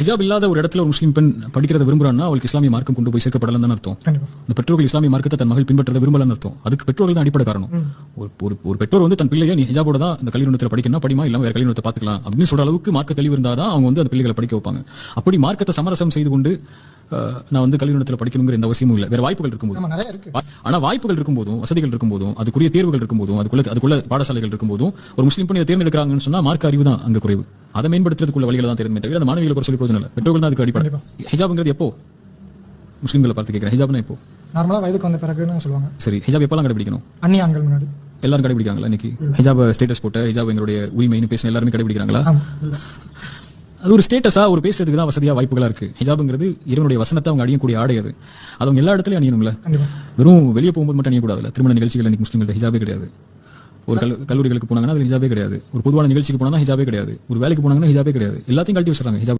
ஹிஜாப் இல்லாத ஒரு இடத்துல ஒரு முஸ்லீம் பெண் படிக்கிறத விரும்புறான்னா அவளுக்கு இஸ்லாமிய மார்க்கம் கொண்டு போய் சேர்க்கப்படலன்னு தான் அர்த்தம். அந்த பெற்றோர்கள் இஸ்லாமிய மார்க்கத்தை தன் மகள் பின்பற்றத விரும்பலன்னு அர்த்தம். அதுக்கு பெற்றோர்கள் தான் அடிப்படை காரணம். ஒரு பெற்றோர் வந்து தன் பிள்ளையை நீ ஹிஜாபோட தான் இந்த கல்வி நிறுவனத்தில் படிக்கணும், படிமா இல்லாம வேற கல்வி நிறுவனத்தை பார்த்துக்கலாம் அப்படின்னு சொல்ற அளவுக்கு மார்க்க தெளிவு இருந்தாதான் அவங்க வந்து அந்த பிள்ளைகளை படிக்க வைப்பாங்க. அப்படி மார்க்கத்தை சமரசம் செய்து கொண்டு நான் வந்து கல்வி நிறுவனத்தில் படிக்கணுங்கிற எந்த அவசியமும் இல்லை. வேற வாய்ப்புகள் இருக்கும்போது, ஆனா வாய்ப்புகள் இருக்கும்போதும் வசதிகள் இருக்கும்போதும் அதுக்குரிய தேர்வுகள் இருக்கும்போதும் அதுக்குள்ள பாடசாலைகள் இருக்கும்போதும் ஒரு முஸ்லீம் பெண் இதை தேர்ந்தெடுக்கிறாங்கன்னு சொன்னா மார்க்க அறிவு தான் அங்க குறைவு. அதை மேம்படுத்துறதுக்குள்ள வழிகளை தான் தெரியுமே தவிர அந்த மாணவிகளை குறை சொல்லி பிரயோஜனம் இல்லை. பெற்றோர்கள் தான் அதுக்கு அடிப்படை. ஹிஜாப்ங்கிறது எப்போ முஸ்லீம்களை பார்த்து கேட்கிறேன், ஹிஜாப்னா எப்போ? நார்மலா வயதுக்கு வந்த பிறகுன்னு சொல்லுவாங்க. சரி, ஹிஜாப் எப்பெல்லாம் கடைபிடிக்கணும்? அந்நிய ஆண்கள் முன்னாடி எல்லாரும் கடைபிடிக்காங்களா? இன்னைக்கு ஹிஜாப் ஸ்டேட்டஸ் போட்ட ஹிஜாப் எங்களுடைய உரிமைன்னு பேசின எல்லாருமே கடைபிடிக்கிறாங்களா? அது ஒரு ஸ்டேட்டஸா ஒரு பேசுறதுக்கு தான் வசதியா வாய்ப்புகளா இருக்கு. ஹிஜாப்ங்கிறது இறைவனுடைய வசனத்தை அவங்க அணியக்கூடிய ஆடை. அது அவங்க எல்லா இடத்துலயும் அணியணும்ல. வெறும் வெளியே போகும்போது மட்டும் அணியக்கூடாதுல. திருமண நிகழ்ச்சிகள் இன்னைக்கு முஸ்லீம்கள் ஹிஜாபே கிடையாது. ஒரு கல்லூரிகளுக்கு போனாங்கன்னா அது ஹிஜாபே கிடையாது. ஒரு பொதுவான நிகழ்ச்சிக்கு போனா ஹிஜாபே கிடையாது. ஒரு வேலைக்கு போனாங்கன்னா ஹிஜாபே கிடையாது. எல்லாத்தையும் கழட்டி வச்சுறாங்க. ஹிஜாப்